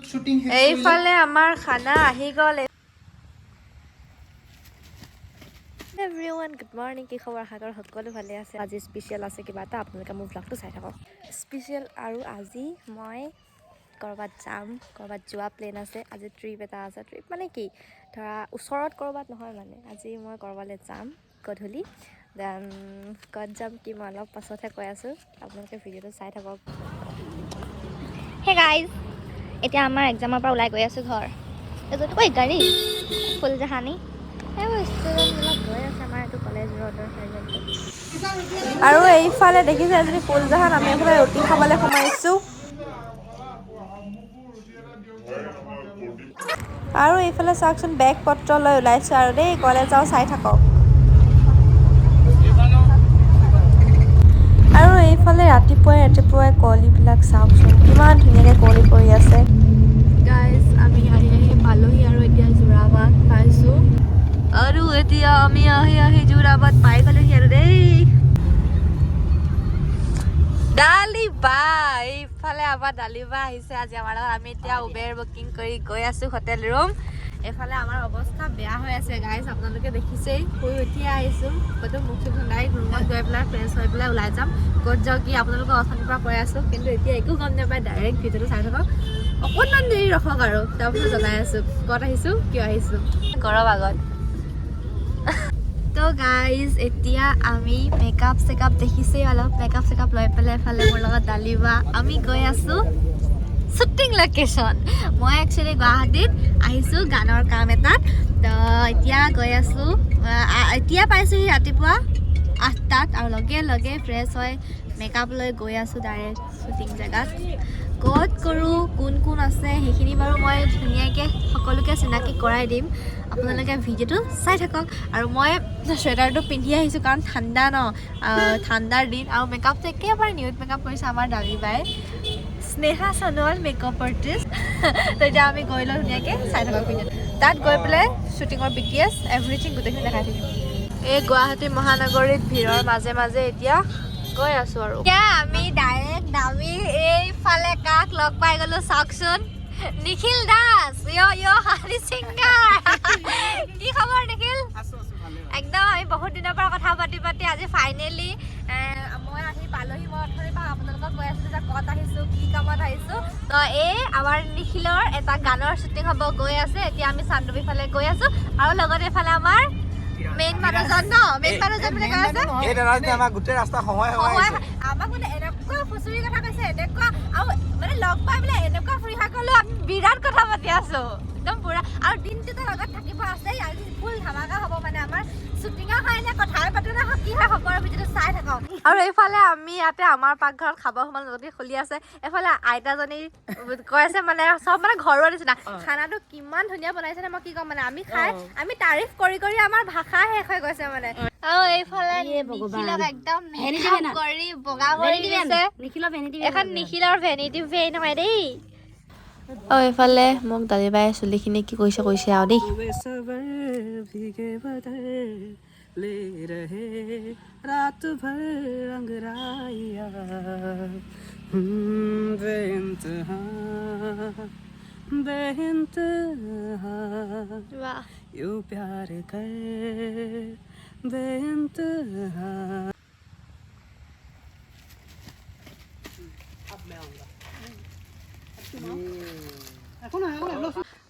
shooting হে এইফালে আমাৰ খানা আহি গ'ল এভৰিৱান গুড মৰ্নিং কি খবৰ হাতৰ সকলো ভালে আছে আজি স্পেচিয়েল আছে কিবা এটা আপোনালোকে মোৰ ব্লগটো চাই থাকক স্পেচিয়েল আৰু আজি মই কৰবাত যাম কৰবাত যোৱা প্লেন আছে আজি ট্ৰিপ এটা আছে ট্ৰিপ মানে কি ধৰা ওচৰত কৰবাত নহয় মানে আজি মই কৰবালৈ যাম গধূলি দেন ক'ত যাম কি মই অলপ পাছতহে কৈ আছোঁ আপোনালোকে ভিডিঅ'টো চাই থাকক হে গাইজ এতিয়া আমাৰ এক্সামৰ পৰা ওলাই গৈ আছোঁ ঘৰ এজনী ঐ গাড়ী ফুলজাহানি ষ্টুডেণ্টবিলাক গৈ আছে আমাৰ এইটো কলেজ ৰোডৰ চাইডত আৰু এইফালে দেখিছে এজনী ফুলজাহান আমি এইফালে ৰুটি খাবলৈ সোমাইছোঁ আৰু এইফালে চাওকচোন বেগ পত্ৰ লৈ ওলাইছোঁ আৰু দেই কলেজ যাওঁ চাই থাকক আৰু এইফালে ৰাতিপুৱাই কুঁৱলীবিলাক চাওকচোন কিমান ধুনীয়াকৈ কুঁৱলী পৰি আছে গাইজ আমি আহি পালোহি আৰু এতিয়া যোৰাবাট পাইছোঁ আৰু এতিয়া আমি আহি যোৰাবাট পাই গ'লোহি আৰু দেই ডালিবা এইফালে আমাৰ ডালিবা আহিছে আজি আমাৰ লগত আমি এতিয়া উবেৰ বুকিং কৰি গৈ আছোঁ হোটেল ৰুম এইফালে আমাৰ অৱস্থা বেয়া হৈ আছে গাইজ আপোনালোকে দেখিছেই শুই উঠিয়ে আহিছোঁ ক'তো মুখ চুখ নাই ৰুমত গৈ পেলাই ফ্ৰেছ হৈ পেলাই ওলাই যাম ক'ত যাওঁ কি আপোনালোকক অথনিৰ পৰা কৈ আছোঁ কিন্তু এতিয়া একো গম নাপায় ডাইৰেক্ট ভিডিঅ'টো চাই থাকক অকণমান দেৰি ৰখক আৰু তাৰপিছত জনাই আছোঁ ক'ত আহিছোঁ কিয় আহিছোঁ ঘৰৰ আগত তো গাইজ এতিয়া আমি মেকআপ চেকআপ দেখিছেই অলপ মেকআপ চেকআপ লৈ পেলাই এফালে মোৰ লগত ডালিবা আমি গৈ আছোঁ শ্বুটিং লোকেশ্যন মই একচুৱেলি গুৱাহাটীত আহিছোঁ গানৰ কাম এটাত তো এতিয়া গৈ আছোঁ এতিয়া পাইছোঁহি ৰাতিপুৱা 8টাত আৰু লগে লগে ফ্ৰেছ হৈ মেকআপ লৈ গৈ আছোঁ ডাইৰেক্ট শ্বুটিং জেগাত ক'ত কৰোঁ কোন কোন আছে সেইখিনি বাৰু মই ধুনীয়াকৈ সকলোকে চিনাকি কৰাই দিম আপোনালোকে ভিডিঅ'টো চাই থাকক আৰু মই চুৱেটাৰটো পিন্ধি আহিছোঁ কাৰণ ঠাণ্ডা ন ঠাণ্ডাৰ দিন আৰু মেকআপটো একেবাৰে নিউড মেকআপ কৰিছে আমাৰ ডালিবাই স্নেহা সোণোৱাল মেকআপ আৰ্টিষ্ট তো এতিয়া আমি গৈ লওঁ ধুনীয়াকৈ চাই থাকক ভিডিঅ'টো তাত গৈ পেলাই শ্বুটিঙৰ BTS এভৰিথিং গোটেইখিনি দেখাই থাকিম এই গুৱাহাটী মহানগৰীত ভিৰৰ মাজে মাজে এতিয়া গৈ আছোঁ আৰু এতিয়া আমি ডাইৰেক্ট নামি এইফালে কাক লগ পাই গ'লোঁ চাওকচোন নিখিল দাস হাৰি ছিংগাৰ কি খবৰ নিখিল একদম আমি বহুত দিনৰ পৰা কথা পাতি আজি ফাইনেলি মই আহি পালোহি মই অথনিৰ পৰা আপোনালোকক কৈ আছিলোঁ যে ক'ত আহিছোঁ কি কামত আহিছোঁ তো এই আমাৰ নিখিলৰ এটা গানৰ শ্বুটিং হ'ব গৈ আছে এতিয়া আমি চান্দুবি ফালে গৈ আছোঁ আৰু লগতে এইফালে আমাৰ মেইন মানুহজন ন মেইন মানুহজন বুলি কৈ আছে এই ৰাস্তা আমাৰ গোটেই ৰাস্তা সময় আমাক মানে এনেকুৱা ফুচুৰি কথা কৈছে এনেকুৱা আৰু মানে লগ পাই পেলাই এনেকুৱা ফুৰি গ'লো আমি বিৰাট কথা পাতি আছোঁ একদম পুৰা আৰু দিনটোতো লগত থাকিব আছে আজি ফুল ধামাকা হ'ব মানে আমাৰ শ্বুটিঙৰ কাৰণে কথাই পাতো না কি হয় খবৰ ভিডিঅ'টো চাই থাকক আৰু এইফালে আমি ইয়াতে আমাৰ পাকঘৰত খাব সমান লগতে খুলি আছে এইফালে আইতাজনী কৈ আছে মানে চব মানে ঘৰৰ নিচিনা খানাটো কিমান ধুনীয়া বনাইছে নে মই কি ক'ম মানে আমি খাই আমি তাৰিফ কৰি আমাৰ ভাষা শেষ হৈ গৈছে মানে আৰু এইফালে নিখিলক একদম মেকআপ কৰি বগা কৰি দিছে এখন নিখিলৰ ভেনিটি ভেন হয় দেই আৰু এইফালে মোক ডালিবাই চুলিখিনি কি কৈছে আৰু দেই ले रहे रात भर अंगराइया बेइंतहा यूं प्यार कर बेइंतहा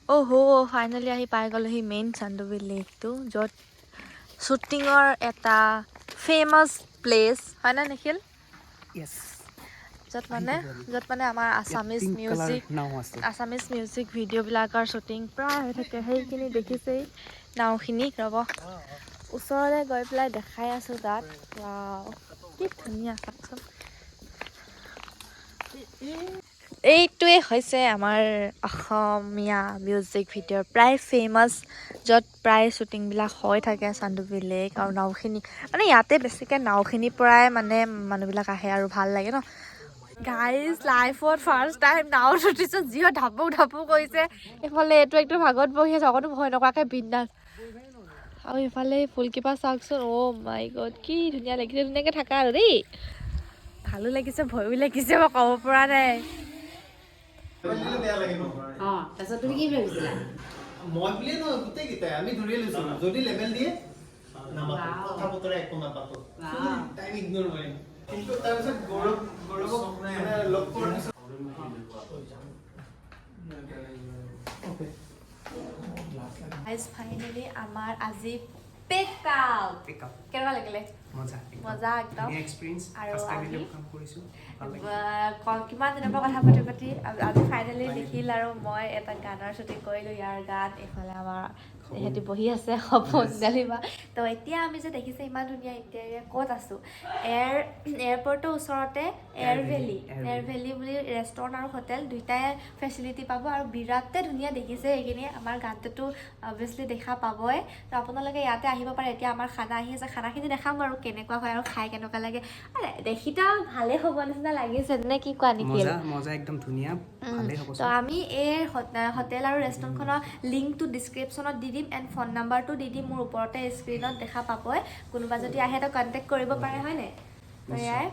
ओहो फाइनली आহি পাই গ'লোহি মেইন চান্দুবি লেকটো য'ত শ্বুটিঙৰ এটা ফেমাছ প্লেচ হয় না নিখিল য'ত মানে আমাৰ আছামিজ মিউজিক ভিডিঅ'বিলাকৰ শ্বুটিং প্ৰায় হৈ থাকে সেইখিনি দেখিছেই নাওখিনি ৰ'ব ওচৰলৈ গৈ পেলাই দেখাই আছোঁ তাত কি ধুনীয়া চাওকচোন এইটোৱে হৈছে আমাৰ অসমীয়া মিউজিক ভিডিঅ'ৰ প্ৰায় ফেমাছ য'ত প্ৰায় শ্বুটিংবিলাক হৈ থাকে চান্দুবি লেক আৰু নাওখিনি মানে ইয়াতে বেছিকৈ নাওখিনিৰ পৰাই মানে মানুহবিলাক আহে আৰু ভাল লাগে ন গাইজ লাইফত ফাৰ্ষ্ট টাইম নাওত উঠিছোঁ যিহত ঢাপু কৰিছে এইফালে এইটো একদম ভাগত বহি আছে অকণো ভয় নকৰাকৈ বিন্দাছ আৰু এইফালে ফুলকেইপাহ চাওকচোন মাই গড কি ধুনীয়া লাগিছে ধুনীয়াকৈ থাকা আৰু দেই ভালো লাগিছে ভয়ো লাগিছে মই ক'ব পৰা নাই বেয়া লাগিব তাৰপিছত তুমি কি ভাবিছিলা মই বুলিয়ে নহয় গোটেইকেইটাই আমি ধৰি লৈছো যদি লেভেল দিয়ে নামাতো কথা বতৰা একো নাপাতো টাইম ইগনোৰ কৰিম কিন্তু তাৰপিছত গৌৰৱক মানে লগ কৰাৰ পিছত গাইজ ফাইনেলি আমাৰ আজি পেকআপ কেনেকুৱা লাগিলে মজা একদম আৰু কিমান দিনৰ পৰা কথা পাতি আজি ফাইনেলি দেখিল আৰু মই এটা গানৰ শ্বুটিং কৰিলোঁ ইয়াৰ গান এইফালে আমাৰ সিহঁতি বহি আছে সপোন ডালিবা তো এতিয়া আমি যে দেখিছে ইমান ধুনীয়া ইণ্টেৰিয়াৰ ক'ত আছোঁ এয়াৰপৰ্টৰ ওচৰতে এয়াৰ ভেলি বুলি ৰেষ্টুৰেণ্ট আৰু হোটেল দুইটাই ফেচিলিটি পাব আৰু বিৰাটেই ধুনীয়া দেখিছে এইখিনি আমাৰ গানটোতো অভিয়াছলি দেখা পাবই তো আপোনালোকে ইয়াতে আহিব পাৰে এতিয়া আমাৰ খানা আহি আছে খানাখিনি দেখাম আৰু কেনেকুৱা হয় আৰু খাই কেনেকুৱা লাগে দেখিটা ভালে হ'ব নিচিনা লাগিছে নে কি কোৱা নিখিল মজা একদম ধুনীয়া ভালে হ'ব তো আমি এই হোটেল আৰু ৰেষ্টুৰেণ্টখনৰ লিংকটো ডিছক্ৰিপশ্যনত দি দিম এণ্ড ফোন নাম্বাৰটো দি দিম মোৰ ওপৰতে স্ক্ৰীণত দেখা পাবই কোনোবা যদি আহে তো কণ্টেক্ট কৰিব পাৰে হয়নে তো এয়াই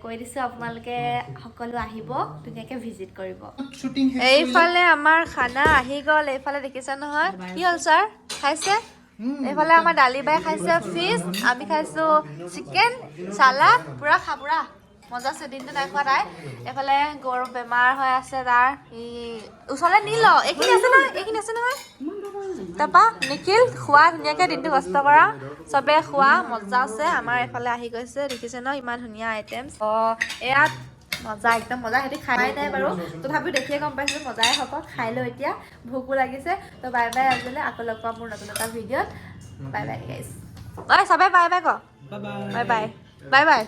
কৈ দিছোঁ আপোনালোকে সকলো আহিব ধুনীয়াকৈ ভিজিট কৰিব এইফালে আমাৰ খানা আহি গ'ল এইফালে দেখিছে নহয় কি হ'ল ছাৰ খাইছে এইফালে আমাৰ দালি বাই খাইছে ফিছ আমি খাইছোঁ চিকেন চালাড পুৰা খাবৰা মজা আছে দিনটো নাই খোৱা তাই এইফালে গৌৰৱ বেমাৰ হৈ আছে তাৰ ওচৰলৈ নি ল এইখিনি আছে নহয় তাৰপা নিখিল খোৱা ধুনীয়াকৈ দিনটো কষ্ট কৰা চবে খোৱা মজা আছে আমাৰ এইফালে আহি গৈছে দেখিছে ন ইমান ধুনীয়া আইটেমছ ইয়াত মজা একদম মজা সিহঁতি খাই নাই বাৰু তথাপিও দেখিয়ে গম পাইছোঁ মজাই হ'ব খাই লৈ এতিয়া ভোকো লাগিছে তো বাই বাই আজিলৈ আকৌ লগ পাম মোৰ নতুন এটা ভিডিঅ'ত বাই বাই গাইছ চবে বাই বাই ক বাই বাই বাই বাই